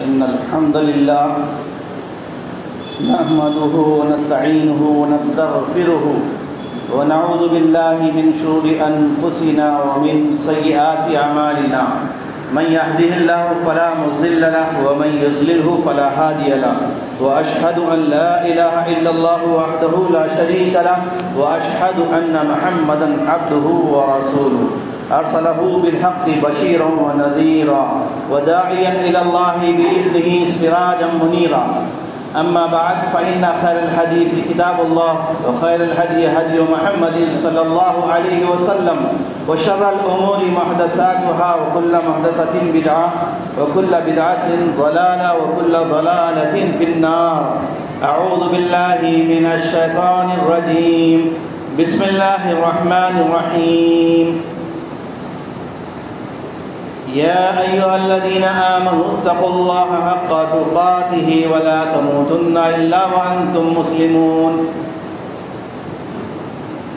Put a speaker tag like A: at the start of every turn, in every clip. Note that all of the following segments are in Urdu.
A: إن الحمد لله نحمده ونستعينه ونستغفره ونعوذ بالله من شرور أنفسنا ومن سيئات أعمالنا من يهده الله فلا مضل له ومن يضلله فلا هادي له وأشهد أن لا إله إلا الله وحده لا شريك له وأشهد أن محمدا عبده ورسوله أرسله بالحق بشيرا ونذيرا وداعيا إلى الله بإذنه سراجا منيرا أما بعد فإن خير الحديث كتاب الله وخير الهدي هدي محمد صلى الله عليه وسلم وشر الأمور محدثاتها وكل محدثة بدعة وكل بدعة ضلالة وكل ضلالة في النار. أعوذ بالله من الشيطان الرجيم. بسم الله الرحمن الرحيم. يا أيها الذين آمنوا اتقوا الله حق تقاته ولا تموتن إلا وأنتم مسلمون.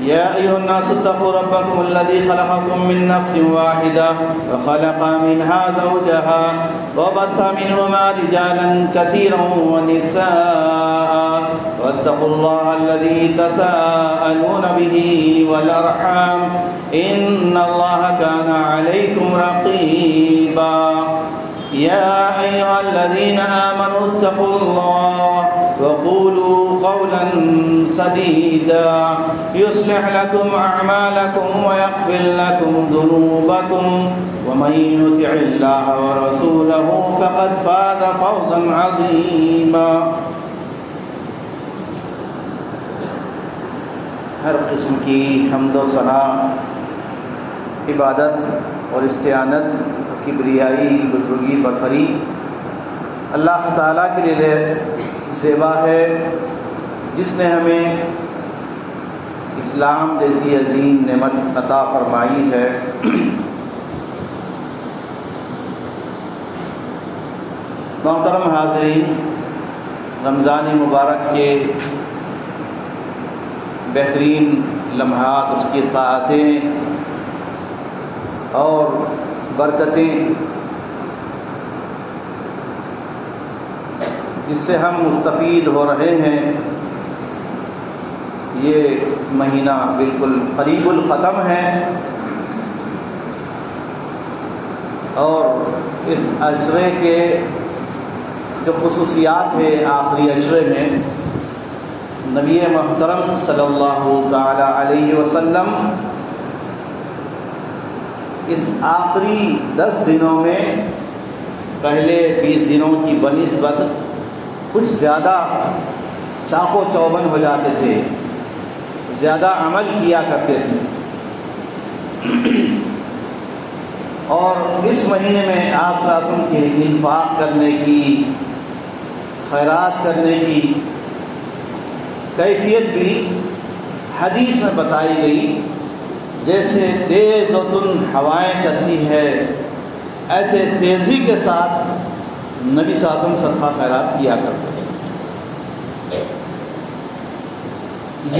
A: يا أيها الناس اتقوا ربكم الذي خلقكم من نفس واحدة وخلق منها زوجها وبث منهما رجالا كثيرا ونساء واتقوا الله الذي تساءلون به والأرحام إن الله كان عليكم رقيبا. يا أيها الذين آمنوا اتقوا الله وقولوا قولا سديدا يصلح لكم أعمالكم ويغفر لكم ذنوبكم ومن يطع الله ورسوله فقد فاز فوزا عظيما. ہر قسم کی حمد و ثنا، عبادت اور استعانت، کبریائی، بزرگی، برتری اللہ تعالیٰ کے لیے زیبا ہے، جس نے ہمیں اسلام جیسی عظیم نعمت عطا فرمائی ہے۔ محترم حاضرین، رمضان مبارک کے بہترین لمحات، اس کی ساعتیں اور برکتیں جس سے ہم مستفید ہو رہے ہیں، یہ مہینہ بالکل قریب الختم ہے، اور اس عشرے کے جو خصوصیات ہے آخری عشرے میں، نبی محترم صلی اللہ تعالی علیہ وسلم اس آخری 10 دنوں میں پہلے 20 دنوں کی بنسبت کچھ زیادہ چاق و چوبند ہو جاتے تھے، زیادہ عمل کیا کرتے تھے، اور اس مہینے میں آپ صلی اللہ علیہ وسلم کے انفاق کرنے کی، خیرات کرنے کی کیفیت بھی حدیث میں بتائی گئی۔ جیسے تیز و تند ہوائیں چلتی ہے، ایسے تیزی کے ساتھ نبی صلی اللہ علیہ وسلم صدقہ خیرات کیا کرتے تھے۔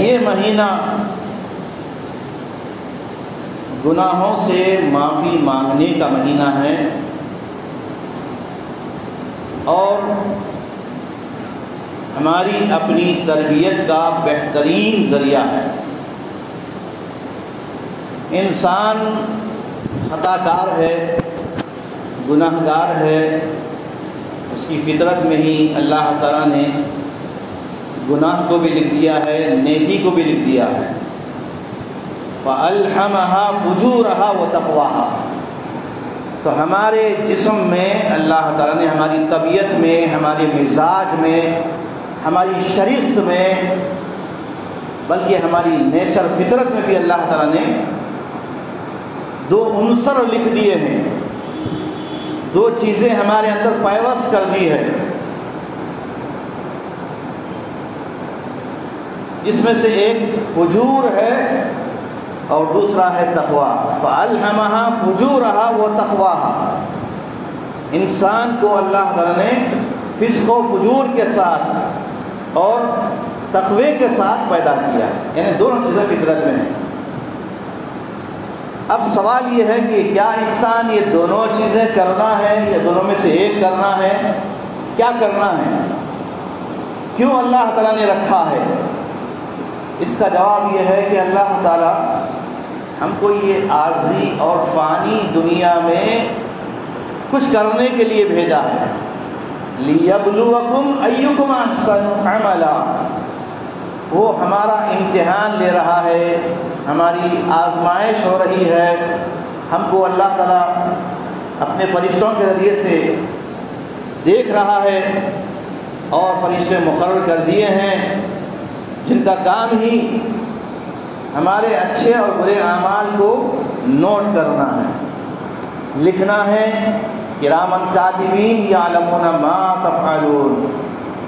A: یہ مہینہ گناہوں سے معافی مانگنے کا مہینہ ہے، اور ہماری اپنی تربیت کا بہترین ذریعہ ہے۔ انسان خطا کار ہے، گناہ گار ہے، اس کی فطرت میں ہی اللہ تعالیٰ نے گناہ کو بھی لکھ دیا ہے، نیکی کو بھی لکھ دیا ہے۔ فَأَلْحَمَهَا فُجُورَهَا وَتَقْوَاهَا۔ تو ہمارے جسم میں اللہ تعالیٰ نے، ہماری طبیعت میں، ہمارے مزاج میں، ہماری شریعت میں، بلکہ ہماری نیچر فطرت میں بھی اللہ تعالیٰ نے 2 عنصر لکھ دیے ہیں، 2 چیزیں ہمارے اندر پیوست کر دی ہے، جس میں سے ایک فجور ہے اور دوسرا ہے تقویٰ۔ فَأَلْهَمَهَا فُجُورَهَا وَتَقْوَاهَا۔ انسان کو اللہ تعالیٰ نے فسق و فجور کے ساتھ اور تقوی کے ساتھ پیدا کیا، یعنی دونوں چیزیں فطرت میں ہیں۔ اب سوال یہ ہے کہ کیا انسان یہ دونوں چیزیں کرنا ہے یا دونوں میں سے ایک کرنا ہے؟ کیا کرنا ہے، کیوں اللہ تعالیٰ نے رکھا ہے؟ اس کا جواب یہ ہے کہ اللہ تعالیٰ ہم کو یہ عارضی اور فانی دنیا میں کچھ کرنے کے لیے بھیجا ہے۔ لِيَبْلُوَكُمْ أَيُّكُمْ أَحْسَنُ عَمَلًا، وہ ہمارا امتحان لے رہا ہے، ہماری آزمائش ہو رہی ہے۔ ہم کو اللہ تعالیٰ اپنے فرشتوں کے ذریعے سے دیکھ رہا ہے، اور فرشتے مقرر کر دیے ہیں جن کا کام ہی ہمارے اچھے اور برے اعمال کو نوٹ کرنا ہے، لکھنا ہے۔ کرامن کاتبین یعلمون ما تفعلون،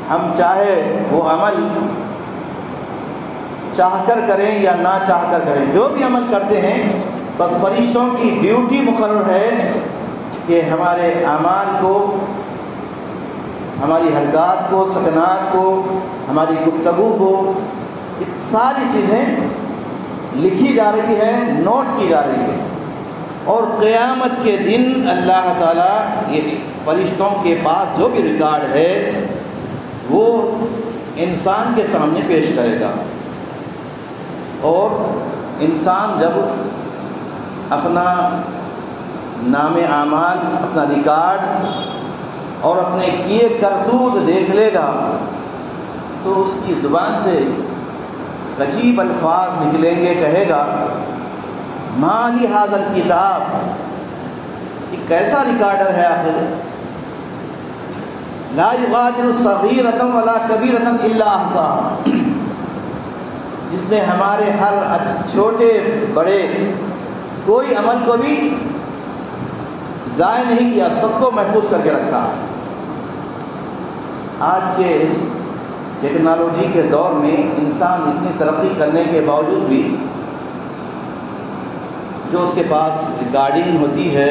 A: ہم چاہے وہ عمل چاہ کر کریں یا نہ چاہ کر کریں، جو بھی عمل کرتے ہیں بس فرشتوں کی ڈیوٹی مقرر ہے کہ ہمارے اعمال کو، ہماری حرکات کو، سکنات کو، ہماری گفتگو کو، یہ ساری چیزیں لکھی جا رہی ہے، نوٹ کی جا رہی ہے۔ اور قیامت کے دن اللہ تعالیٰ یہ فرشتوں کے پاس جو بھی ریکارڈ ہے وہ انسان کے سامنے پیش کرے گا، اور انسان جب اپنا نام اعمال، اپنا ریکارڈ اور اپنے کیے کرتوت دیکھ لے گا تو اس کی زبان سے عجیب الفاظ نکلیں گے، کہے گا ما لی ھذا الکتاب، یہ کیسا ریکارڈر ہے آخر، لا یغادر صغیرۃ ولا کبیرۃ الا احصاھا، جس نے ہمارے ہر چھوٹے بڑے کوئی عمل کو بھی ضائع نہیں کیا، سب کو محفوظ کر کے رکھا۔ آج کے اس ٹیکنالوجی کے دور میں انسان اتنی ترقی کرنے کے باوجود بھی جو اس کے پاس ریکارڈنگ ہوتی ہے،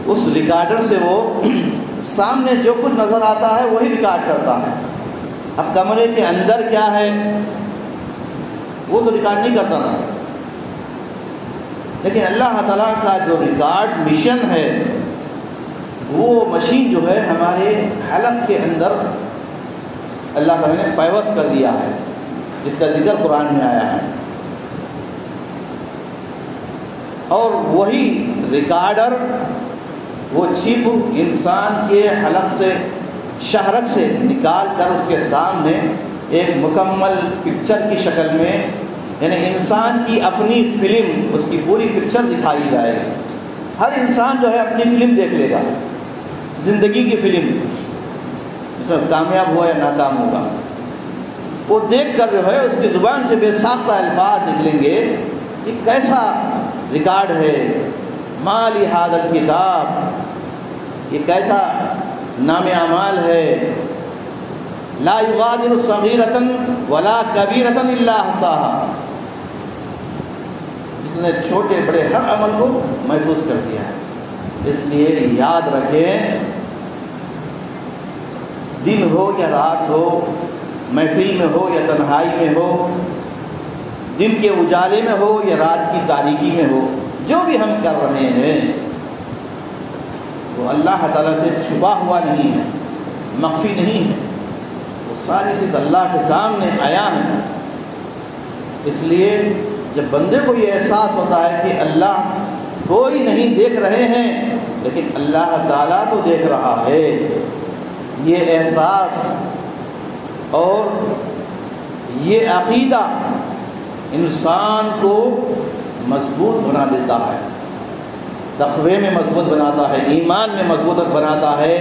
A: اس ریکارڈر سے وہ سامنے جو کچھ نظر آتا ہے وہی ریکارڈ کرتا ہے۔ اب کمرے کے اندر کیا ہے وہ تو ریکارڈ نہیں کرتا نا، لیکن اللہ تعالیٰ کا جو ریکارڈ مشن ہے وہ مشین جو ہے ہمارے حلق کے اندر اللہ تعالیٰ نے پیوست کر دیا ہے، جس کا ذکر قرآن میں آیا ہے۔ اور وہی ریکارڈر، وہ چپ انسان کے حلق سے، شہرک سے نکال کر اس کے سامنے ایک مکمل پکچر کی شکل میں، یعنی انسان کی اپنی فلم، اس کی پوری پکچر دکھائی جائے گی۔ ہر انسان جو ہے اپنی فلم دیکھ لے گا، زندگی کی فلم، جس میں کامیاب ہوا یا ناکام ہوگا، وہ دیکھ کر جو ہے اس کی زبان سے بے ساختہ الفاظ نکلیں گے، یہ کیسا ریکارڈ ہے، ما لی ھذا الکتاب، یہ کیسا نام اعمال ہے، لا یغادر صغیرۃ ولا کبیرۃ الا احصاھا، اس نے چھوٹے بڑے ہر عمل کو محفوظ کر دیا ہے۔ اس لیے یاد رکھیں، دن ہو یا رات ہو، محفل میں ہو یا تنہائی میں ہو، دن کے اجالے میں ہو یا رات کی تاریکی میں ہو، جو بھی ہم کر رہے ہیں وہ اللہ تعالیٰ سے چھپا ہوا نہیں ہے، مخفی نہیں ہے، وہ ساری چیز اللہ کے سامنے عیاں ہے۔ اس لیے جب بندے کو یہ احساس ہوتا ہے کہ اللہ کوئی نہیں دیکھ رہے ہیں لیکن اللہ تعالیٰ تو دیکھ رہا ہے، یہ احساس اور یہ عقیدہ انسان کو مضبوط بنا دیتا ہے، تقوی میں مضبوط بناتا ہے، ایمان میں مضبوط بناتا ہے،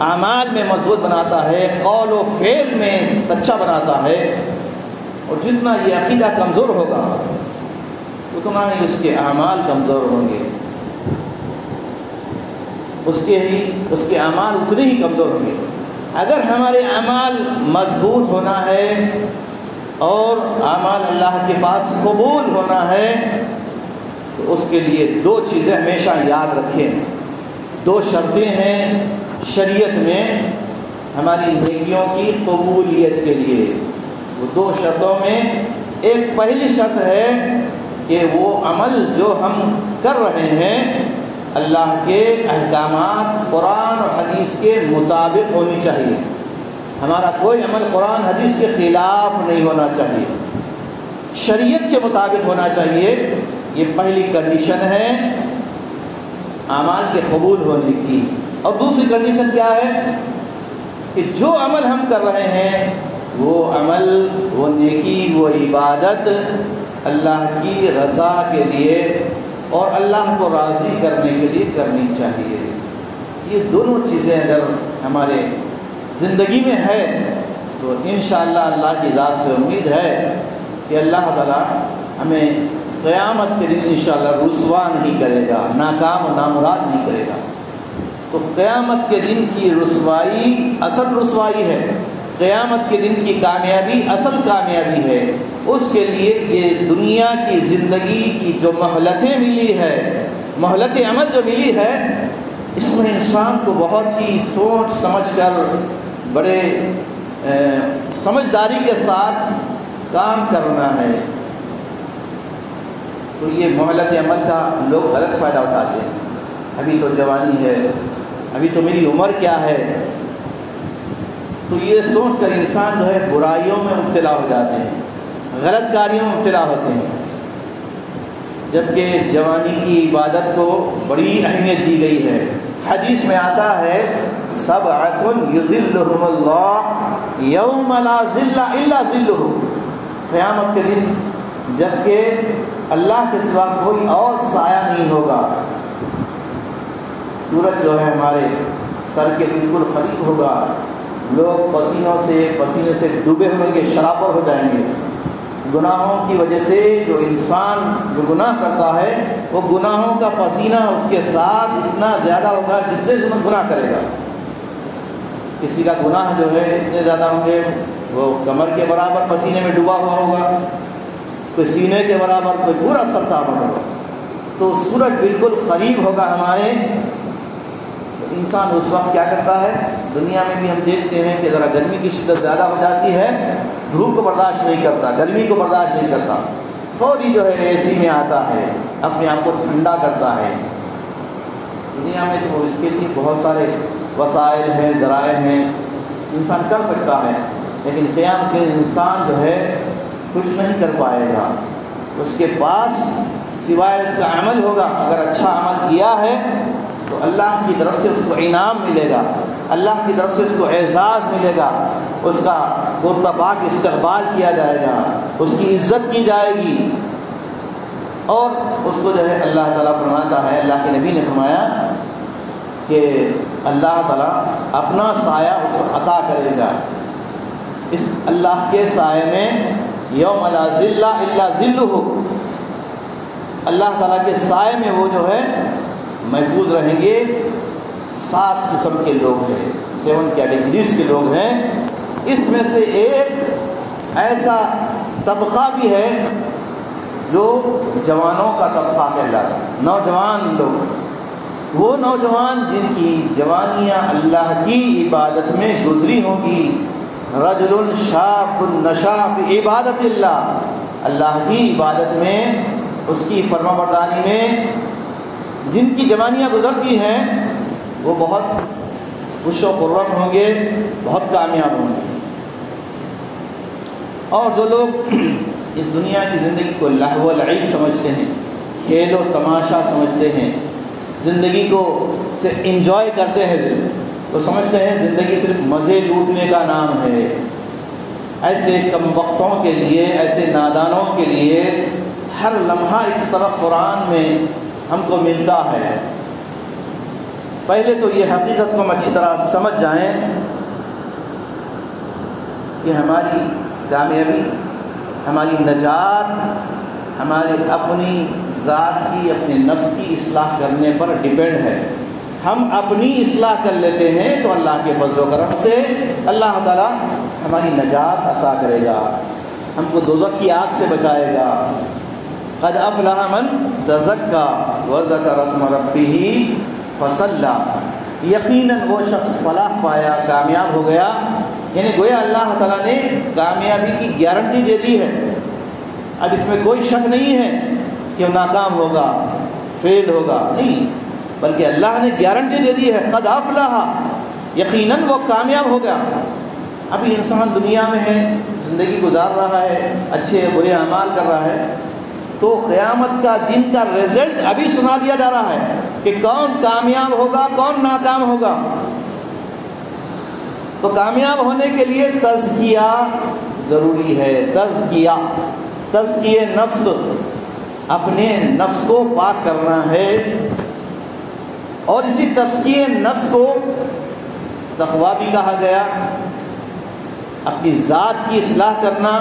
A: اعمال میں مضبوط بناتا ہے، قول و فعل میں سچا بناتا ہے۔ اور جتنا یہ عقیدہ کمزور ہوگا اتنا ہی اس کے اعمال کمزور ہوں گے، اس کے اعمال اتنے ہی کمزور ہوں گے۔ اگر ہمارے اعمال مضبوط ہونا ہے اور اعمال اللہ کے پاس قبول ہونا ہے تو اس کے لیے دو چیزیں ہمیشہ یاد رکھیں، دو شرطیں ہیں شریعت میں ہماری نیکیوں کی قبولیت کے لیے۔ وہ دو شرطوں میں ایک پہلی شرط ہے کہ وہ عمل جو ہم کر رہے ہیں اللہ کے احکامات قرآن اور حدیث حدیث کے مطابق ہونی چاہیے. ہمارا کوئی عمل قرآن حدیث کے خلاف نہیں ہونا چاہیے، شریعت کے مطابق ہونا چاہیے. یہ پہلی کنڈیشن ہے اعمال کے قبول ہونے کی. اور دوسری کنڈیشن کیا ہے کہ جو عمل ہم کر رہے ہیں وہ عمل، وہ نیکی، وہ عبادت اللہ کی رضا کے لیے اور اللہ کو راضی کرنے کے لیے کرنی چاہیے. یہ دونوں چیزیں اگر ہمارے زندگی میں ہے تو انشاءاللہ اللہ کی ذات سے امید ہے کہ اللہ تعالیٰ ہمیں قیامت کے دن انشاءاللہ رسوا نہیں کرے گا، ناکام و نامراد نہیں کرے گا. تو قیامت کے دن کی رسوائی اصل رسوائی ہے، قیامت کے دن کی کامیابی اصل کامیابی ہے. اس کے لیے یہ دنیا کی زندگی کی جو مہلتیں ملی ہے، مہلت عمل جو ملی ہے، اس میں انسان کو بہت ہی سوچ سمجھ کر بڑے سمجھداری کے ساتھ کام کرنا ہے. تو یہ مہلت عمل کا لوگ غلط فائدہ اٹھاتے ہیں. ابھی تو جوانی ہے، ابھی تو میری عمر کیا ہے، تو یہ سوچ کر انسان جو ہے برائیوں میں مبتلا ہو جاتے ہیں، غلط کاریوں میں مبتلا ہوتے ہیں. جبکہ جوانی کی عبادت کو بڑی اہمیت دی گئی ہے. حدیث میں آتا ہے سبعۃ یظلھم اللہ یوم لا ظل الا ظلہ. قیامت کے دن جبکہ اللہ کے سوا کوئی اور سایہ نہیں ہوگا. سورج جو ہے ہمارے سر کے بالکل قریب ہوگا، لوگ پسینے سے ڈوبے ہوئیں گے، شرابور ہو جائیں گے. گناہوں کی وجہ سے جو انسان جو گناہ کرتا ہے وہ گناہوں کا پسینہ اس کے ساتھ اتنا زیادہ ہوگا جتنے گناہ کرے گا. کسی کا گناہ جو ہے اتنے زیادہ ہوں گے، وہ کمر کے برابر پسینے میں ڈوبا ہوا ہوگا، کوئی سینے کے برابر، کوئی پورا سر تابا ہوگا. تو سورج بالکل قریب ہوگا ہمارے. انسان اس وقت کیا کرتا ہے؟ دنیا میں بھی ہم دیکھتے ہیں کہ ذرا گرمی کی شدت زیادہ ہو جاتی ہے، دھوپ کو برداشت نہیں کرتا، گرمی کو برداشت نہیں کرتا، فوری جو ہے اے سی میں آتا ہے، اپنے آپ کو ٹھنڈا کرتا ہے. دنیا میں تو اس کے لیے بہت سارے وسائل ہیں، ذرائع ہیں، انسان کر سکتا ہے. لیکن قیامت کے انسان جو ہے کچھ نہیں کر پائے گا. اس کے پاس سوائے اس کا عمل ہوگا. اگر اچھا عمل کیا ہے تو اللہ کی طرف سے اس کو انعام ملے گا، اللہ کی طرف سے اس کو اعزاز ملے گا، اس کا پرتپاک استقبال کیا جائے گا، اس کی عزت کی جائے گی. اور اس کو جو ہے اللہ تعالیٰ فرماتا ہے، اللہ کے نبی نے فرمایا کہ اللہ تعالیٰ اپنا سایہ اس کو عطا کرے گا. اس اللہ کے سائے میں یوم لا ظل الا ظلہ، اللہ تعالیٰ کے سائے میں وہ جو ہے محفوظ رہیں گے. 7 قسم کے لوگ ہیں، 7 کیٹیگریز کے لوگ ہیں. اس میں سے ایک ایسا طبقہ بھی ہے جو جوانوں کا طبقہ کہلاتا ہے، نوجوان لوگ. وہ نوجوان جن کی جوانیاں اللہ کی عبادت میں گزری ہوں گی. رجل شاب نشا فی عبادت اللہ، اللہ کی عبادت میں، اس کی فرما برداری میں جن کی جوانیاں گزرتی ہیں وہ بہت خوش و خرم ہوں گے، بہت کامیاب ہوں گے. اور جو لوگ اس دنیا کی زندگی کو لہو و لعب سمجھتے ہیں، کھیل و تماشا سمجھتے ہیں، زندگی کو سے انجوائے کرتے ہیں، تو سمجھتے ہیں زندگی صرف مزے لوٹنے کا نام ہے. ایسے کم وقتوں کے لیے، ایسے نادانوں کے لیے ہر لمحہ ایک سبق قرآن میں ہم کو ملتا ہے. پہلے تو یہ حقیقت کو ہم اچھی طرح سمجھ جائیں کہ ہماری کامیابی، ہماری نجات، ہماری اپنی ذات کی، اپنے نفس کی اصلاح کرنے پر ڈیپینڈ ہے. ہم اپنی اصلاح کر لیتے ہیں تو اللہ کے فضل و کرم سے اللہ تعالیٰ ہماری نجات عطا کرے گا، ہم کو دوزخ کی آگ سے بچائے گا. قد افلح من تزکى وذکر اسم ربہ فصلی، یقیناً وہ شخص فلاح پایا، کامیاب ہو گیا. یعنی گویا اللہ تعالیٰ نے کامیابی کی گارنٹی دے دی ہے. اب اس میں کوئی شک نہیں ہے کہ وہ ناکام ہوگا، فیل ہوگا، نہیں، بلکہ اللہ نے گارنٹی دے دی ہے. قد افلح، یقیناً وہ کامیاب ہوگا۔ ابھی انسان دنیا میں ہے، زندگی گزار رہا ہے، اچھے برے اعمال کر رہا ہے، تو قیامت کا دن کا رزلٹ ابھی سنا دیا جا رہا ہے کہ کون کامیاب ہوگا کون ناکام ہوگا۔ تو کامیاب ہونے کے لیے تزکیہ ضروری ہے، تزکیہ نفس، اپنے نفس کو پاک کرنا ہے، اور اسی تزکیہ نفس کو تقویٰ بھی کہا گیا، اپنی ذات کی اصلاح کرنا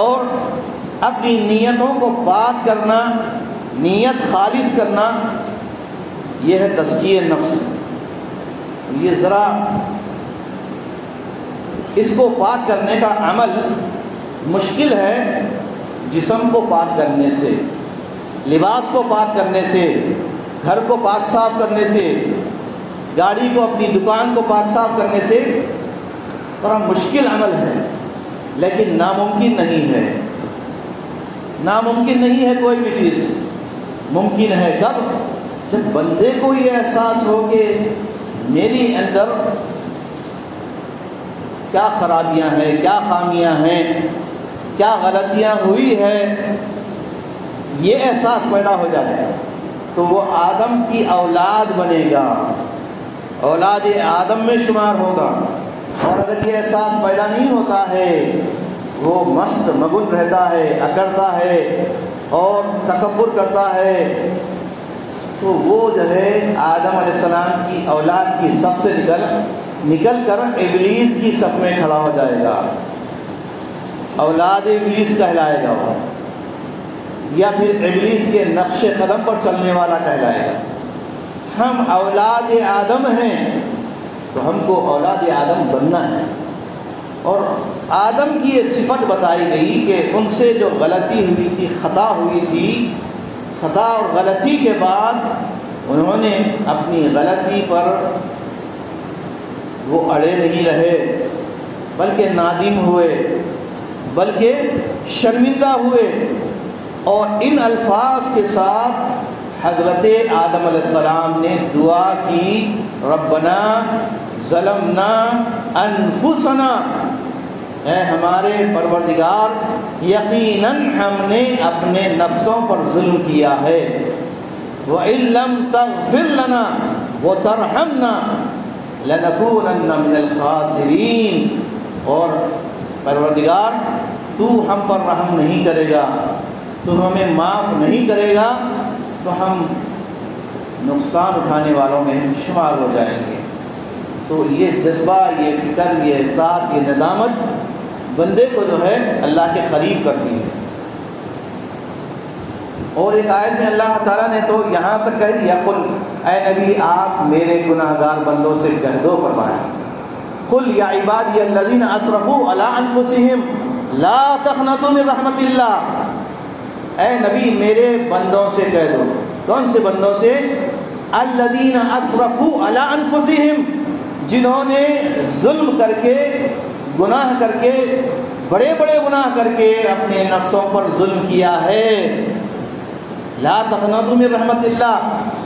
A: اور اپنی نیتوں کو پاک کرنا، نیت خالص کرنا، یہ ہے تزکیہ نفس۔ یہ ذرا اس کو پاک کرنے کا عمل مشکل ہے، جسم کو پاک کرنے سے، لباس کو پاک کرنے سے، گھر کو پاک صاف کرنے سے، گاڑی کو اپنی دکان کو پاک صاف کرنے سے تھوڑا مشکل عمل ہے، لیکن ناممکن نہیں ہے۔ ناممکن نہیں ہے کوئی بھی چیز، ممکن ہے کب؟ جب بندے کو یہ احساس ہو کہ میری اندر کیا خرابیاں ہیں، کیا خامیاں ہیں، کیا غلطیاں ہوئی ہے، یہ احساس پیدا ہو جائے تو وہ آدم کی اولاد بنے گا، اولاد آدم میں شمار ہوگا۔ اور اگر یہ احساس پیدا نہیں ہوتا ہے، وہ مست مگن رہتا ہے، اکڑتا ہے اور تکبر کرتا ہے، تو وہ جو ہے آدم علیہ السلام کی اولاد کی صف سے نکل کر ابلیس کی صف میں کھڑا ہو جائے گا، اولاد ابلیس کہلائے گا وہ، یا پھر ابلیس کے نقش قدم پر چلنے والا کہلائے گا۔ ہم اولاد آدم ہیں تو ہم کو اولاد آدم بننا ہے، اور آدم کی یہ صفت بتائی گئی کہ ان سے جو غلطی ہوئی تھی، خطا ہوئی تھی، خطا اور غلطی کے بعد انہوں نے اپنی غلطی پر وہ اڑے نہیں رہے، بلکہ نادم ہوئے، بلکہ شرمندہ ہوئے، اور ان الفاظ کے ساتھ حضرت آدم علیہ السلام نے دعا کی، ربنا ظلمنا انفسنا، اے ہمارے پروردگار یقیناً ہم نے اپنے نفسوں پر ظلم کیا ہے، وَإِن لَّمْ تَغْفِرْ لَنَا وَتَرْحَمْنَا لَنَكُونَنَّ مِنَ الْخَاسِرِينَ، اور پروردگار تو ہم پر رحم نہیں کرے گا، تو ہمیں معاف نہیں کرے گا، تو ہم نقصان اٹھانے والوں میں شمار ہو جائیں گے۔ تو یہ جذبہ، یہ فکر، یہ احساس، یہ ندامت بندے کو جو ہے اللہ کے قریب کرتی ہے۔ اور ایک آیت میں اللہ تعالیٰ نے تو یہاں تک کہہ دیا، قل، اے نبی آپ میرے گناہ گار بندوں سے کہہ دو، فرمایا قل یا عبادی الذین اسرفوا علی انفسہم لا تقنطوا من رحمت اللہ، اے نبی میرے بندوں سے کہہ دو۔ کون سے بندوں سے؟ الذین اسرفوا علی انفسہم، جنہوں نے ظلم کر کے، گناہ کر کے، بڑے بڑے گناہ کر کے اپنے نفسوں پر ظلم کیا ہے۔ لا تقنطوا من رحمت اللہ،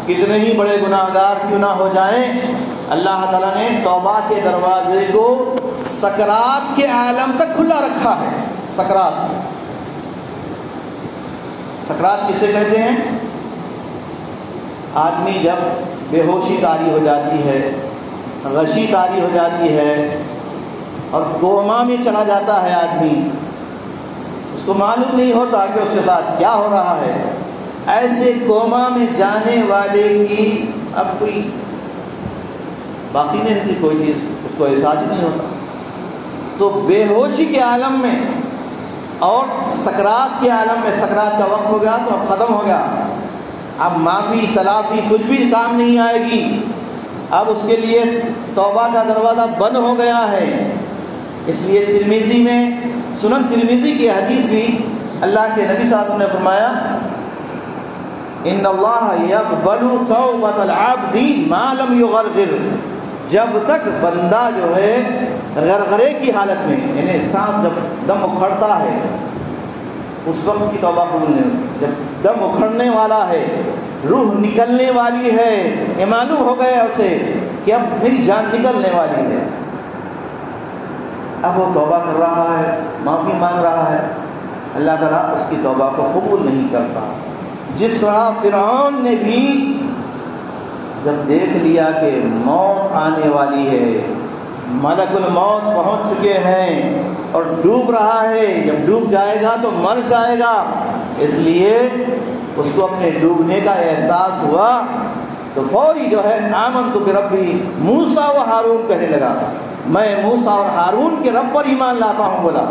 A: کتنے ہی بڑے گناہ گار کیوں نہ ہو جائیں، اللہ تعالیٰ نے توبہ کے دروازے کو سکرات کے عالم تک کھلا رکھا ہے۔ سکرات کسے کہتے ہیں؟ آدمی جب بے ہوشی طاری ہو جاتی ہے، غشی طاری ہو جاتی ہے اور کوما میں چلا جاتا ہے آدمی، اس کو معلوم نہیں ہوتا کہ اس کے ساتھ کیا ہو رہا ہے، ایسے کوما میں جانے والے کی اب کوئی باقی نہیں رہتی، کوئی چیز اس کو احساس ہی نہیں ہوتا۔ تو بے ہوشی کے عالم میں اور سکرات کے عالم میں، سکرات کا وقت ہو گیا تو اب ختم ہو گیا، اب معافی تلافی کچھ بھی کام نہیں آئے گی، اب اس کے لیے توبہ کا دروازہ بند ہو گیا ہے۔ اس لیے ترمذی میں، سنن ترمذی کی حدیث بھی اللہ کے نبی صلی اللہ علیہ وسلم نے فرمایا، ان اللہ یقبل توبۃ العبد ما لم یغرغر، جب تک بندہ جو ہے غرغرے کی حالت میں، یعنی سانس جب دم اکھڑتا ہے اس وقت کی توبہ قبول نہیں ہوتی۔ جب دم اکھڑنے والا ہے، روح نکلنے والی ہے، یہ معلوم ہو گیا اسے، کہ اب میری جان نکلنے والی ہے. اب وہ توبہ کر رہا ہے، معافی مانگ رہا ہے، اللہ تعالیٰ اس کی توبہ کو قبول نہیں کرتا. جس طرح فرعون نے بھی جب دیکھ لیا کہ موت آنے والی ہے، ملک الموت پہنچ چکے ہیں اور ڈوب رہا ہے، جب ڈوب جائے گا تو مر جائے گا، اس لیے اس کو اپنے ڈوبنے کا احساس ہوا تو فوری جو ہے آمنت بربی موسیٰ و ہارون کہنے لگا، میں موسیٰ اور ہارون کے رب پر ایمان لاتا ہوں بولا.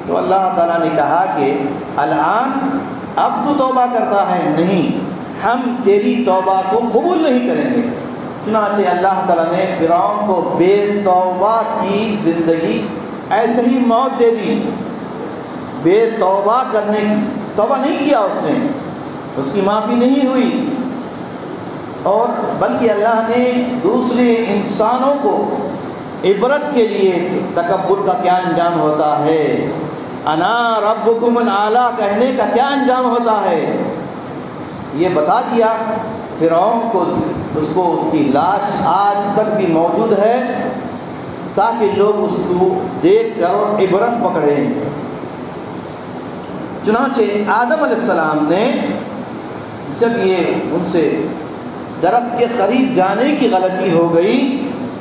A: تو اللہ تعالیٰ نے کہا کہ الآن اب تو توبہ کرتا ہے، نہیں، ہم تیری توبہ کو قبول نہیں کریں گے. چنانچہ اللہ تعالیٰ نے فرعون کو بے توبہ کی زندگی ایسے ہی موت دے دی. بے توبہ کرنے کی، توبہ نہیں کیا اس نے، اس کی معافی نہیں ہوئی، اور بلکہ اللہ نے دوسرے انسانوں کو عبرت کے لیے تکبر کا کیا انجام ہوتا ہے، انا ربکم الاعلی کہنے کا کیا انجام ہوتا ہے، یہ بتا دیا. فرعون کو اس کی لاش آج تک بھی موجود ہے تاکہ لوگ اس کو دیکھ کر عبرت پکڑیں. چنانچہ آدم علیہ السلام نے جب یہ ان سے درخت کے قریب جانے کی غلطی ہو گئی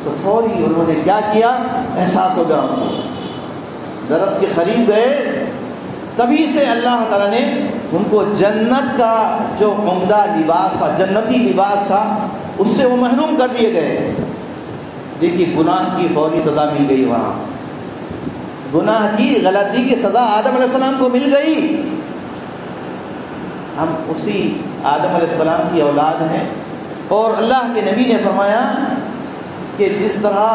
A: تو فوری انہوں نے کیا کیا، احساس ہو گیا، درخت کے قریب گئے، تبھی سے اللہ تعالیٰ نے ان کو جنت کا جو عمدہ لباس تھا، جنتی لباس تھا، اس سے وہ محروم کر دیے گئے. دیکھیے گناہ کی فوری سزا مل گئی، وہاں گناہ کی غلطی کی سزا آدم علیہ السلام کو مل گئی. ہم اسی آدم علیہ السلام کی اولاد ہیں، اور اللہ کے نبی نے فرمایا کہ جس طرح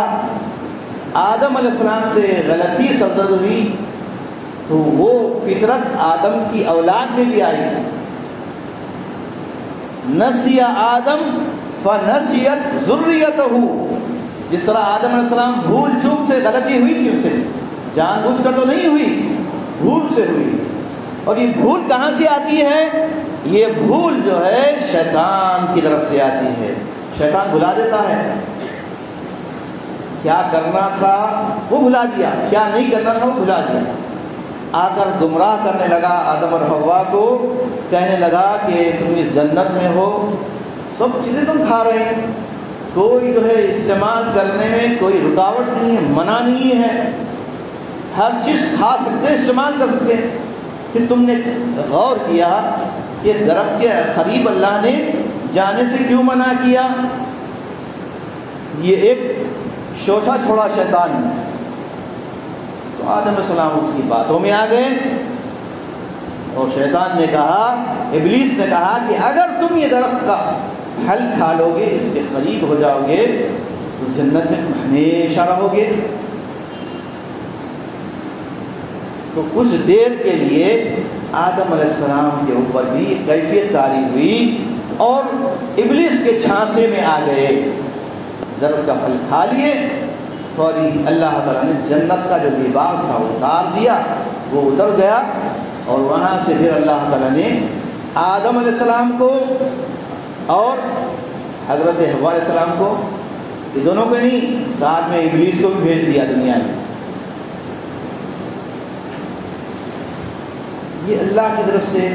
A: آدم علیہ السلام سے غلطی سرزد ہوئی تو وہ فطرت آدم کی اولاد میں بھی آئی. نسی آدم فنسیت ذریتہ، جس طرح آدم علیہ السلام بھول چوک سے غلطی ہوئی تھی، اسے جان بوجھ کر تو نہیں ہوئی، بھول سے ہوئی. اور یہ بھول کہاں سے آتی ہے؟ یہ بھول جو ہے شیطان کی طرف سے آتی ہے. شیطان بھلا دیتا ہے، کیا کرنا تھا وہ بھلا دیا، کیا نہیں کرنا تھا وہ بھلا دیا. آ کر گمراہ کرنے لگا آدم اور حوا کو، کہنے لگا کہ تم اس جنت میں ہو، سب چیزیں تم کھا رہے ہیں، کوئی جو ہے استعمال کرنے میں کوئی رکاوٹ نہیں ہے، منع نہیں ہے، ہر چیز کھا سکتے ہیں، استعمال کر سکتے ہیں. پھر تم نے غور کیا کہ درخت کے قریب اللہ نے جانے سے کیوں منع کیا؟ یہ ایک شوشہ چھوڑا شیطان نے. تو آدم علیہ السلام اس کی باتوں میں آ گئے، اور شیطان نے کہا، ابلیس نے کہا کہ اگر تم یہ درخت کا پھل کھا لو گے، اس کے قریب ہو جاؤ گے تو جنت میں تم ہمیشہ رہو گے. تو کچھ دیر کے لیے آدم علیہ السلام کے اوپر بھی کیفیت طاری ہوئی اور ابلیس کے چھانسے میں آ گئے، درخت کا پھل کھا لیے. فوری اللہ تعالیٰ نے جنت کا جو لباس تھا وہ اتار دیا، وہ اتر گیا، اور وہاں سے پھر اللہ تعالیٰ نے آدم علیہ السلام کو اور حضرت حوا علیہ السلام کو، یہ دونوں کو نہیں، ساتھ میں ابلیس کو بھی بھیج دیا دنیا میں. یہ اللہ کی طرف سے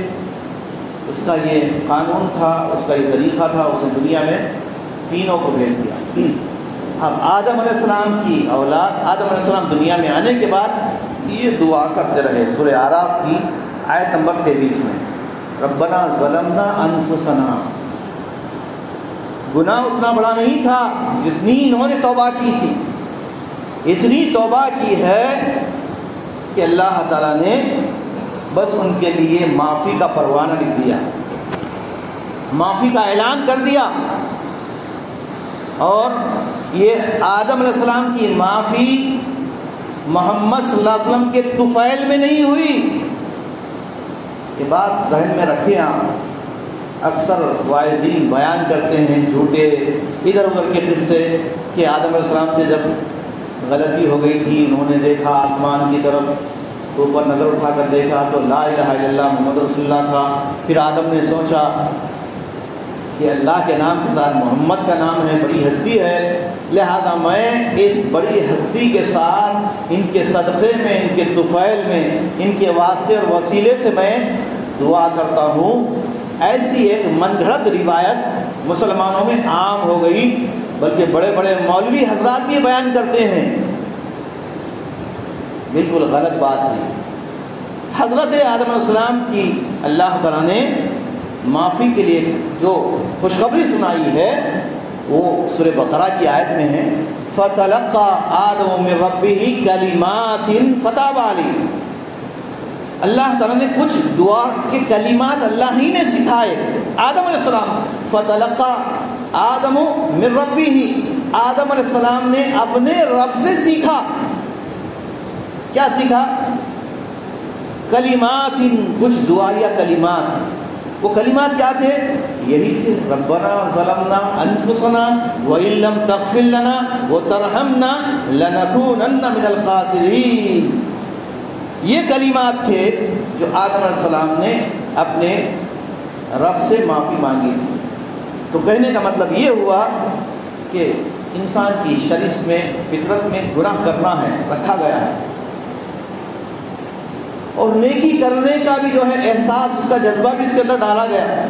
A: اس کا یہ قانون تھا، اس کا یہ طریقہ تھا، اس نے دنیا میں تینوں کو بھیج دیا. اب آدم علیہ السلام کی اولاد، آدم علیہ السلام دنیا میں آنے کے بعد یہ دعا کرتے رہے. سورہ اعراف کی آیت نمبر 23 میں، ربنا ظلمنا انفسنا. گناہ اتنا بڑا نہیں تھا جتنی انہوں نے توبہ کی تھی، اتنی توبہ کی ہے کہ اللہ تعالیٰ نے بس ان کے لیے معافی کا پروانہ لکھ دیا، معافی کا اعلان کر دیا. اور یہ آدم علیہ السلام کی معافی محمد صلی اللہ علیہ وسلم کے طفیل میں نہیں ہوئی. یہ بات ذہن میں رکھیں آپ. اکثر واعظین بیان کرتے ہیں جھوٹے ادھر ادھر کے قصے کہ آدم علیہ السلام سے جب غلطی ہو گئی تھی، انہوں نے دیکھا آسمان کی طرف، اوپر نظر اٹھا کر دیکھا تو لا الہ الا اللہ محمد رسول اللہ تھا. پھر آدم نے سوچا کہ اللہ کے نام کے ساتھ محمد کا نام ہے، بڑی ہستی ہے، لہذا میں اس بڑی ہستی کے ساتھ ان کے صدقے میں، ان کے طفیل میں، ان کے واسطے اور وسیلے سے میں دعا کرتا ہوں۔ ایسی ایک من گھڑت روایت مسلمانوں میں عام ہو گئی، بلکہ بڑے بڑے مولوی حضرات بھی بیان کرتے ہیں۔ بالکل غلط بات ہے۔ حضرت آدم علیہ السلام کی اللہ تعالیٰ نے معافی کے لیے جو خوشخبری سنائی ہے وہ سورہ بقرہ کی آیت میں ہے، فَتَلَقَّى آدَمُ مِن رَبِّهِ كَلِمَاتٍ فَتَابَ عَلَيْهِ۔ اللہ تعالیٰ نے کچھ دعا کے کلمات اللہ ہی نے سکھائے آدم علیہ السلام۔ فَتَلَقَّى آدَمُ مِن رَبِّهِ، آدم علیہ السلام نے اپنے رب سے سیکھا۔ کیا سیکھا؟ کلمات، کچھ دعائیہ کلمات۔ وہ کلمات کیا تھے؟ یہی تھے، ربنا ظلمنا انفسنا وان لم تغفر لنا وترحمنا لنکونن من الخاسرین۔ یہ کلمات تھے جو آدم علیہ السلام نے اپنے رب سے معافی مانگی تھی۔ تو کہنے کا مطلب یہ ہوا کہ انسان کی شریعت میں، فطرت میں گناہ کرنا ہے، رکھا گیا ہے، اور نیکی کرنے کا بھی جو ہے احساس، اس کا جذبہ بھی اس کے اندر ڈالا گیا ہے۔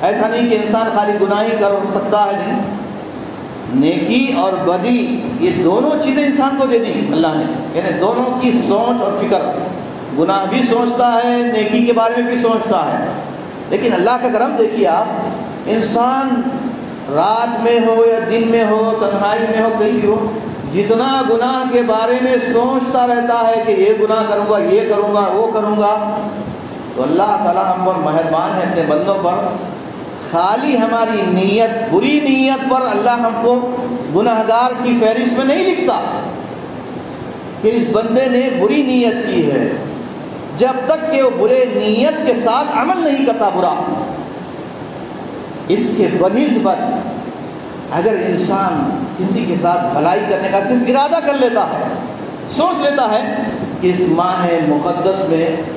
A: ایسا نہیں کہ انسان خالی گناہ ہی کر سکتا ہے، نہیں، نیکی اور بدی یہ دونوں چیزیں انسان کو دے دی اللہ نے، یعنی دونوں کی سوچ اور فکر۔ گناہ بھی سوچتا ہے، نیکی کے بارے میں بھی سوچتا ہے۔ لیکن اللہ کا کرم دیکھیے آپ، انسان رات میں ہو یا دن میں ہو، تنہائی میں ہو، کہیں بھی ہو، جتنا گناہ کے بارے میں سوچتا رہتا ہے کہ یہ گناہ کروں گا، یہ کروں گا، وہ کروں گا، تو اللہ تعالیٰ ہم پر مہربان ہے، اپنے بندوں پر۔ خالی ہماری نیت، بری نیت پر اللہ ہم کو گناہگار کی فہرست میں نہیں لکھتا کہ اس بندے نے بری نیت کی ہے، جب تک کہ وہ برے نیت کے ساتھ عمل نہیں کرتا برا۔ اس کے بنسبت اگر انسان کسی کے ساتھ بھلائی کرنے کا صرف ارادہ کر لیتا ہے، سوچ لیتا ہے کہ اس ماہ مقدس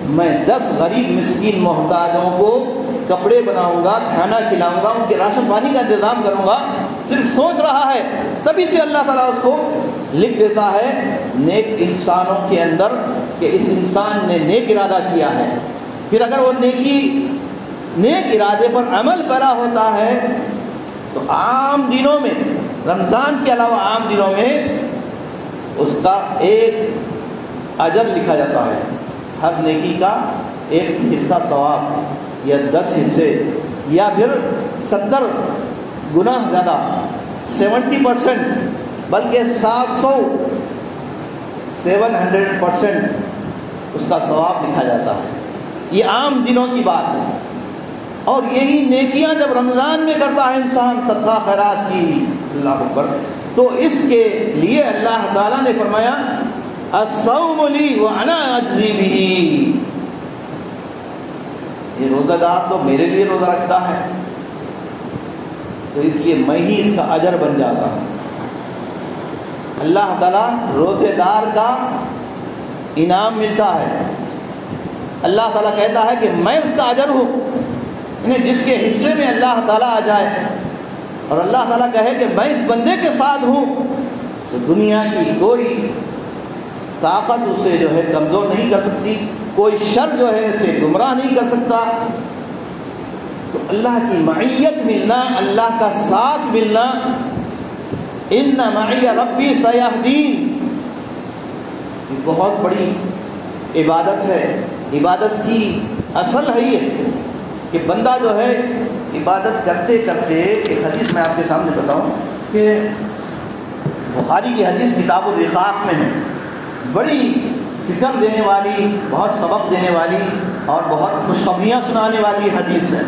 A: میں 10 غریب مسکین محتاجوں کو کپڑے بناؤں گا، کھانا کھلاؤں گا، ان کے راشن پانی کا انتظام کروں گا، صرف سوچ رہا ہے، تبھی سے اللہ تعالیٰ اس کو لکھ دیتا ہے نیک انسانوں کے اندر کہ اس انسان نے نیک ارادہ کیا ہے۔ پھر اگر وہ نیک ارادے پر عمل پیرا ہوتا ہے تو عام دنوں میں، رمضان کے علاوہ عام دنوں میں اس کا ایک اجر لکھا جاتا ہے، ہر نیکی کا ایک حصہ ثواب، یا 10 حصے، یا پھر 70 گنا زیادہ، 70%، بلکہ 700% اس کا ثواب لکھا جاتا ہے۔ یہ عام دنوں کی بات ہے، اور یہی نیکیاں جب رمضان میں کرتا ہے انسان، صدقہ خیرات کی، اللہ اکبر، تو اس کے لیے اللہ تعالیٰ نے فرمایا الصوم لی وانا اجزی بہ، یہ روزہ دار تو میرے لیے روزہ رکھتا ہے، تو اس لیے میں ہی اس کا اجر بن جاتا ہوں۔ اللہ تعالیٰ روزے دار کا انعام ملتا ہے، اللہ تعالیٰ کہتا ہے کہ میں اس کا اجر ہوں، یعنی جس کے حصے میں اللہ تعالیٰ آ جائے اور اللہ تعالیٰ کہے کہ میں اس بندے کے ساتھ ہوں، تو دنیا کی کوئی طاقت اسے جو ہے کمزور نہیں کر سکتی، کوئی شر جو ہے اسے گمراہ نہیں کر سکتا۔ تو اللہ کی معیت ملنا، اللہ کا ساتھ ملنا، ان معی ربی سیہدین، یہ بہت بڑی عبادت ہے۔ عبادت کی اصل ہے یہ کہ بندہ جو ہے عبادت کرتے کرتے، ایک حدیث میں آپ کے سامنے بتاؤں کہ بخاری کی حدیث کتاب الرقاق میں ہے، بڑی فکر دینے والی، بہت سبق دینے والی اور بہت خوشخبریاں سنانے والی حدیث ہے۔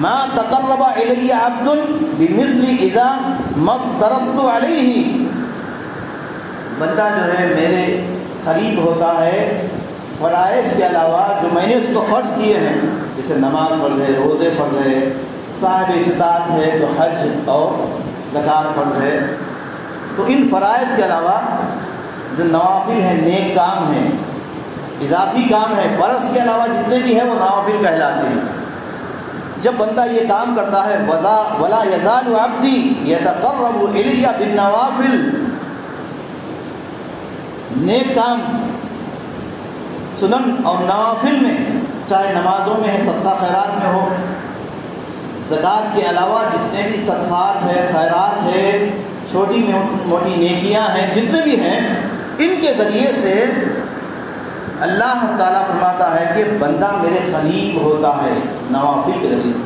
A: ما تقرب الی عبد بمثل اذا ما افترضت علیہ، بندہ جو ہے میرے قریب ہوتا ہے فرائض کے علاوہ جو میں نے اس کو فرض کیے ہیں، جیسے نماز فرض ہے، روزے فرض ہے، صاحب استطاعت ہے تو حج اور زکوٰۃ فرض ہے، تو ان فرائض کے علاوہ جو نوافل ہیں، نیک کام ہیں، اضافی کام ہے، فرض کے علاوہ جتنے بھی ہیں وہ نوافل کہلاتے ہیں۔ جب بندہ یہ کام کرتا ہے وَلَا يَزَالُ عَبْدِي يَتَقَرَّبُ إِلَيَّ بِالنَّوَافِلِ، نیک کام سنن اور نوافل میں، چاہے نمازوں میں ہے، صدقہ خیرات میں ہو، زکوٰۃ کے علاوہ جتنے بھی صدقات ہے، خیرات ہے، چھوٹی موٹی نیکیاں ہیں، جتنے بھی ہیں، ان کے ذریعے سے اللہ تعالیٰ فرماتا ہے کہ بندہ میرے قریب ہوتا ہے نوافل کے ذریعے سے،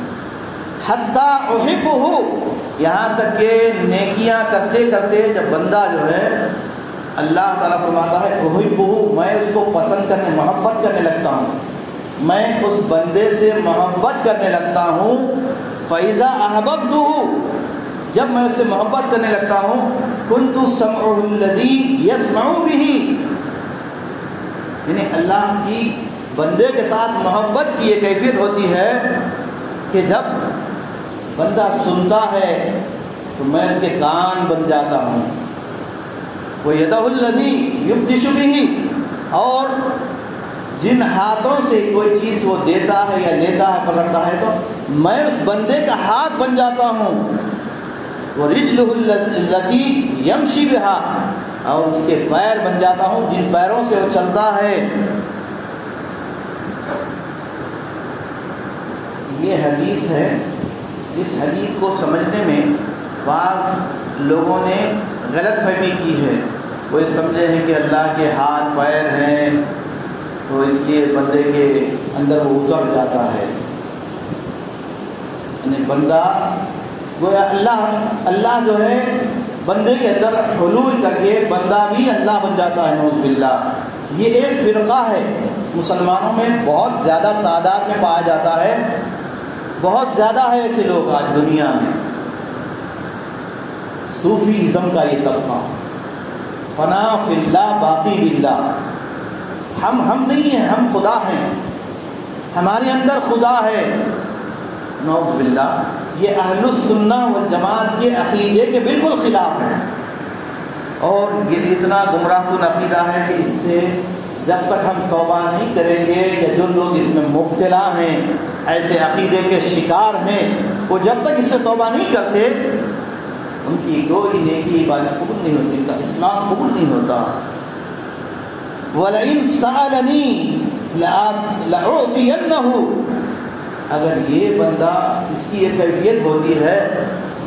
A: حتیٰ احبہ، یہاں تک کہ نیکیاں کرتے کرتے جب بندہ جو ہے اللہ تعالیٰ فرماتا ہے احبہ، میں اس کو پسند کرنے، محبت کرنے لگتا ہوں، میں اس بندے سے محبت کرنے لگتا ہوں۔ فَإِذَا أَحْبَبْتُهُ، جب میں اس سے محبت کرنے لگتا ہوں، كُنْتُ سَمْعُهُ الَّذِي يَسْمَعُ بِهِ، یعنی اللہ کی بندے کے ساتھ محبت کی یہ کیفیت ہوتی ہے کہ جب بندہ سنتا ہے تو میں اس کے کان بن جاتا ہوں۔ وَيَدَهُ الَّذِي يُبْطِشُ بِهِ، اور جن ہاتھوں سے کوئی چیز وہ دیتا ہے یا لیتا ہے، پکڑتا ہے، تو میں اس بندے کا ہاتھ بن جاتا ہوں۔ وَرِجْلُهُ الَّتِي يَمْشِي بِهَا، اور اس کے پیر بن جاتا ہوں جن پیروں سے وہ چلتا ہے۔ یہ حدیث ہے، اس حدیث کو سمجھنے میں بعض لوگوں نے غلط فہمی کی ہے، وہ یہ سمجھے ہیں کہ اللہ کے ہاتھ پیر ہیں تو اس لیے بندے کے اندر وہ اتر جاتا ہے، یعنی بندہ گویا اللہ جو ہے بندے کے اندر حلول کر کے بندہ بھی اللہ بن جاتا ہے، نعوذ باللہ۔ یہ ایک فرقہ ہے، مسلمانوں میں بہت زیادہ تعداد میں پایا جاتا ہے، بہت زیادہ ہے ایسے لوگ آج دنیا میں۔ صوفی ازم کا یہ طبقہ، فنا فی اللہ باقی باللہ، ہم نہیں ہیں، ہم خدا ہیں، ہمارے اندر خدا ہے، نعوذ باللہ۔ یہ اہل السنہ والجماعت کے عقیدے کے بالکل خلاف ہے، اور یہ اتنا گمراہ کن عقیدہ ہے کہ اس سے جب تک ہم توبہ نہیں کریں گے، یا جو لوگ اس میں مبتلا ہیں، ایسے عقیدے کے شکار ہیں، وہ جب تک اس سے توبہ نہیں کرتے، ان کی کوئی نیکی عبادت قبول نہیں ہوتی، ان کا اسلام قبول نہیں ہوتا۔ وَلَئِن سَأَلَنِي لَأُعْطِيَنَّهُ، اگر یہ بندہ، اس کی یہ کیفیت ہوتی ہے،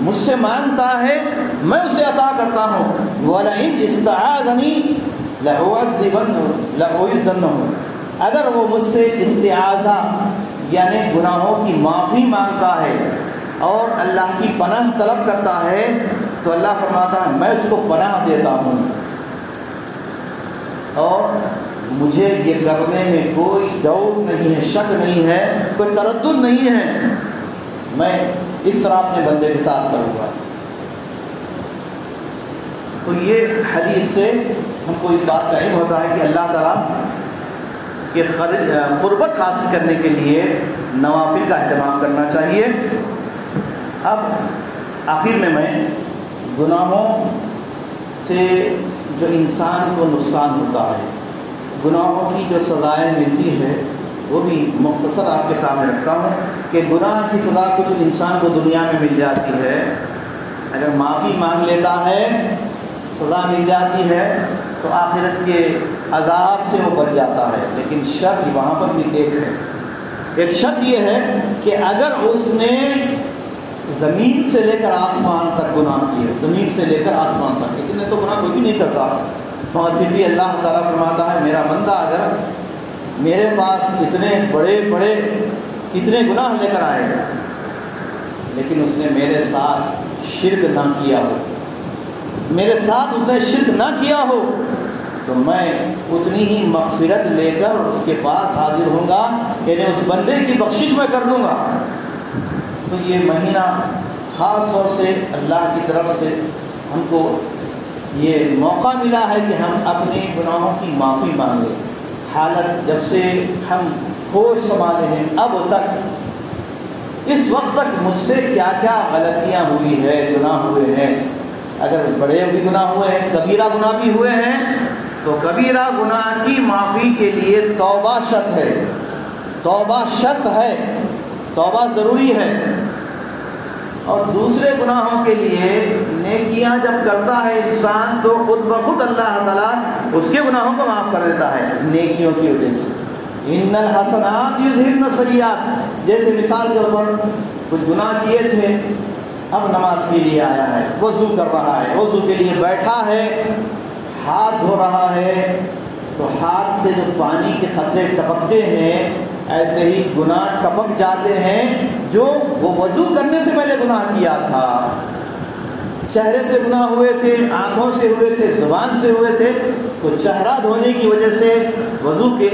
A: مجھ سے مانگتا ہے میں اسے عطا کرتا ہوں۔ وَلَئِنْ اسْتَعَاذَنِي لَأُعِيذَنَّهُ، اگر وہ مجھ سے استعاذہ یعنی گناہوں کی معافی مانگتا ہے اور اللہ کی پناہ طلب کرتا ہے، تو اللہ فرماتا ہے میں اس کو پناہ دیتا ہوں، اور مجھے یہ کرنے میں کوئی ڈاؤٹ نہیں ہے، شک نہیں ہے، کوئی تردد نہیں ہے، میں اس طرح اپنے بندے کے ساتھ کروں گا۔ تو یہ حدیث سے ہم کو اس بات کا علم ہوتا ہے کہ اللہ تعالیٰ کے قربت حاصل کرنے کے لیے نوافل کا اہتمام کرنا چاہیے۔ اب آخر میں گناہوں سے جو انسان کو نقصان ہوتا ہے، گناہوں کی جو سزائیں ملتی ہے، وہ بھی مختصر آپ کے سامنے رکھتا ہوں کہ گناہ کی سزا کچھ انسان کو دنیا میں مل جاتی ہے، اگر معافی مانگ لیتا ہے سزا مل جاتی ہے تو آخرت کے عذاب سے وہ بچ جاتا ہے، لیکن شرط وہاں پر بھی ایک شرط یہ ہے کہ اگر اس نے زمین سے لے کر آسمان تک گناہ کیے، زمین سے لے کر آسمان تک، اتنے تو گناہ کوئی بھی نہیں کرتا، مگر پھر بھی اللہ تعالیٰ فرماتا ہے میرا بندہ اگر میرے پاس اتنے بڑے اتنے گناہ لے کر آئے لیکن اس نے میرے ساتھ شرک نہ کیا ہو، میرے ساتھ اس نے شرک نہ کیا ہو، تو میں اتنی ہی مغفرت لے کر اس کے پاس حاضر ہوں گا، یعنی اس بندے کی بخشش میں کر دوں گا۔ تو یہ مہینہ خاص طور سے اللہ کی طرف سے ہم کو یہ موقع ملا ہے کہ ہم اپنے گناہوں کی معافی مانگیں۔ حالت جب سے ہم ہوش سنبھالے ہیں اب تک، اس وقت تک مجھ سے کیا کیا غلطیاں ہوئی ہے، گناہ ہوئے ہیں، اگر بڑے بھی گناہ ہوئے ہیں، کبیرہ گناہ بھی ہوئے ہیں، تو تو کبیرہ گناہ کی معافی کے لیے توبہ شرط ہے، توبہ شرط ہے، توبہ ضروری ہے۔ اور دوسرے گناہوں کے لیے نیکیاں جب کرتا ہے انسان تو خود بخود اللہ تعالیٰ اس کے گناہوں کو معاف کر دیتا ہے نیکیوں کی وجہ سے۔ ان الحسنات یذہبن السیئات، جیسے مثال کے اوپر کچھ گناہ کیے تھے، اب نماز کے لیے آیا ہے، وضو کر رہا ہے، وضو کے لیے بیٹھا ہے، ہاتھ دھو رہا ہے، تو ہاتھ سے جو پانی کے قطرے ٹپکتے ہیں ایسے ہی گناہ ٹپک جاتے ہیں جو وہ وضو کرنے سے پہلے گناہ کیا تھا۔ چہرے سے گناہ ہوئے تھے، آنکھوں سے ہوئے تھے، زبان سے ہوئے تھے، تو چہرہ دھونے کی وجہ سے وضو کے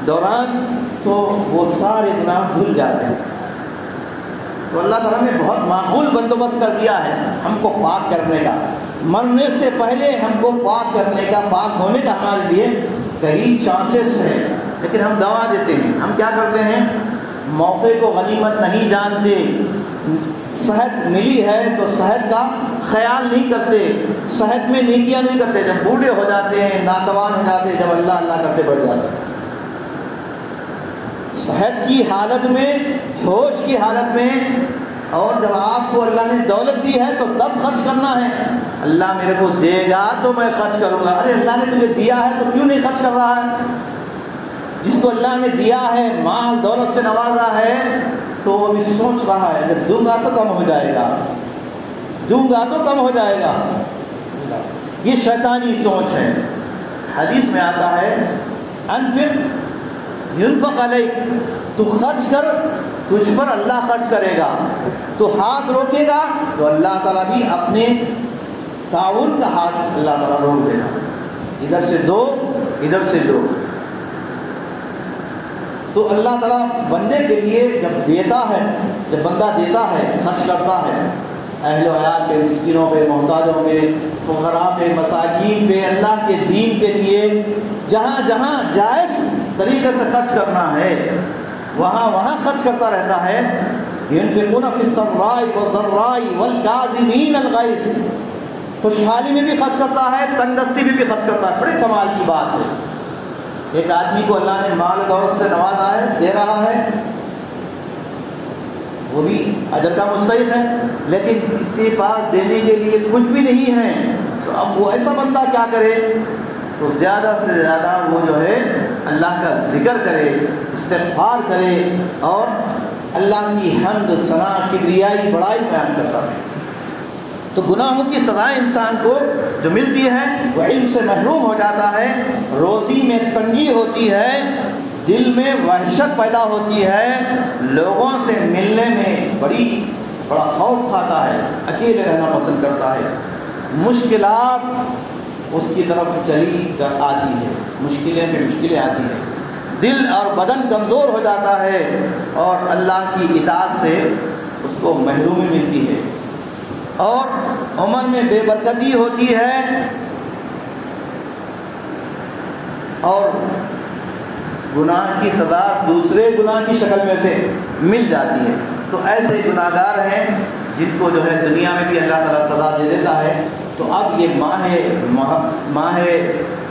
A: دوران تو وہ سارے گناہ دھل جاتے ہیں۔ تو اللہ تعالیٰ نے بہت معقول بندوبست کر دیا ہے ہم کو پاک کرنے کا، مرنے سے پہلے ہم کو پاک کرنے کا، پاک ہونے کا ہمارے لیے کئی چانسز ہے، لیکن ہم گنوا دیتے ہیں۔ ہم کیا کرتے ہیں، موقع کو غنیمت نہیں جانتے، صحت ملی ہے تو صحت کا خیال نہیں کرتے، صحت میں نیکیاں نہیں کرتے، جب بوڑھے ہو جاتے ہیں، ناتوان ہو جاتے ہیں، جب اللہ اللہ کرتے بڑھ جاتے ہیں۔ صحت کی حالت میں، ہوش کی حالت میں، اور جب آپ کو اللہ نے دولت دی ہے تو تب خرچ کرنا ہے۔ اللہ میرے کو دے گا تو میں خرچ کروں گا، ارے اللہ نے تجھے دیا ہے تو کیوں نہیں خرچ کر رہا ہے؟ جس کو اللہ نے دیا ہے، مال دولت سے نوازا ہے، تو وہ بھی سوچ رہا ہے اگر دوں گا تو کم ہو جائے گا، دوں گا تو کم ہو جائے گا۔ یہ شیطانی سوچ ہے۔ حدیث میں آتا ہے انفق ينفق علیک، تو خرچ کر، تجھ پر اللہ خرچ کرے گا، تو ہاتھ روکے گا تو اللہ تعالیٰ بھی اپنے تعاون کا ہاتھ اللہ تعالیٰ روک دے گا، ادھر سے دو ادھر سے دو۔ تو اللہ تعالیٰ بندے کے لیے جب دیتا ہے، جب بندہ دیتا ہے، خرچ کرتا ہے، اہل و عیال پہ، مسکینوں پہ، محتاجوں پہ، فقراء پہ، مساکین پہ، اللہ کے دین کے لیے جہاں جہاں جائز طریقے سے خرچ کرنا ہے وہاں وہاں خرچ کرتا رہتا ہے۔ ينفقون في السراء والضراء والكاظمين الغيظ، خوشحالی میں بھی خرچ کرتا ہے، تنگ دستی میں بھی خرچ کرتا ہے۔ بڑے کمال کی بات ہے، ایک آدمی کو اللہ نے مال و دولت سے نوازا ہے، دے رہا ہے، وہ بھی اجر کا مستحق ہے، لیکن کسی پاس دینے کے لیے کچھ بھی نہیں ہے، تو اب وہ ایسا بندہ کیا کرے، تو زیادہ سے زیادہ وہ جو ہے اللہ کا ذکر کرے، استغفار کرے، اور اللہ کی حمد، ثنا، کبریائی، بڑائی بیان کرتا ہے۔ تو گناہوں کی سزائیں انسان کو جو ملتی ہے وہ علم سے محروم ہو جاتا ہے، روزی میں تنگی ہوتی ہے، دل میں وحشت پیدا ہوتی ہے، لوگوں سے ملنے میں بڑا خوف کھاتا ہے، اکیلے رہنا پسند کرتا ہے، مشکلات اس کی طرف چلی کر آتی ہے، مشکلیں پہ مشکلیں آتی ہیں، دل اور بدن کمزور ہو جاتا ہے، اور اللہ کی اطاعت سے اس کو محرومی ملتی ہے، اور عمر میں بے برکتی ہوتی ہے، اور گناہ کی سزا دوسرے گناہ کی شکل میں سے مل جاتی ہے۔ تو ایسے گناہگار ہیں جن کو جو ہے دنیا میں بھی اللہ تعالیٰ سزا دے دیتا ہے۔ تو اب یہ ماہ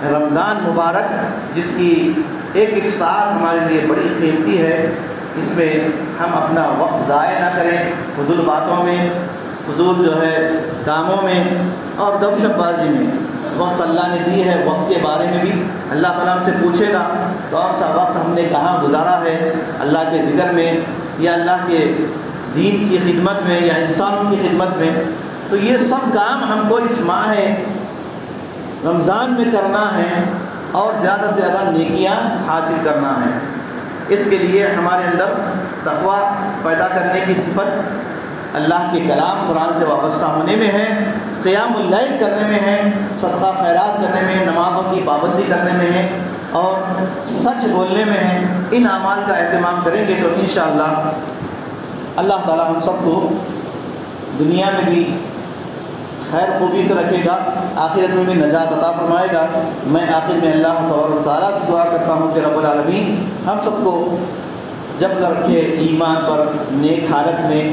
A: رمضان مبارک، جس کی ایک ایک ساتھ ہمارے لیے بڑی قیمتی ہے، اس میں ہم اپنا وقت ضائع نہ کریں فضول باتوں میں، فضول جو ہے کاموں میں اور گپ شپ بازی میں۔ وقت اللہ نے دی ہے، وقت کے بارے میں بھی اللہ تعالیٰ ہم سے پوچھے گا کون سا وقت ہم نے کہاں گزارا ہے، اللہ کے ذکر میں یا اللہ کے دین کی خدمت میں یا انسانوں کی خدمت میں۔ تو یہ سب کام ہم کو اس ماہ رمضان میں کرنا ہے، اور زیادہ سے زیادہ نیکیاں حاصل کرنا ہے۔ اس کے لیے ہمارے اندر تقویٰ پیدا کرنے کی صفت اللہ کے کلام قرآن سے وابستہ ہونے میں ہے، قیام اللیل کرنے میں ہے، صدقہ خیرات کرنے میں ہے، نمازوں کی پابندی کرنے میں ہے، اور سچ بولنے میں ہے۔ ان اعمال کا اہتمام کریں گے تو انشاءاللہ اللہ تعالی ہم سب کو دنیا میں بھی خیر خوبی سے رکھے گا، آخرت میں بھی نجات عطا فرمائے گا۔ میں آخر میں اللہ تبارک و تعالیٰ سے دعا کرتا ہوں کہ رب العالمین ہم سب کو جب تک رکھے ایمان پر، نیک حالت میں،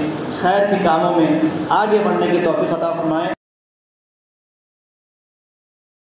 A: خیر کے کاموں میں آگے بڑھنے کی توفیق عطا فرمائے۔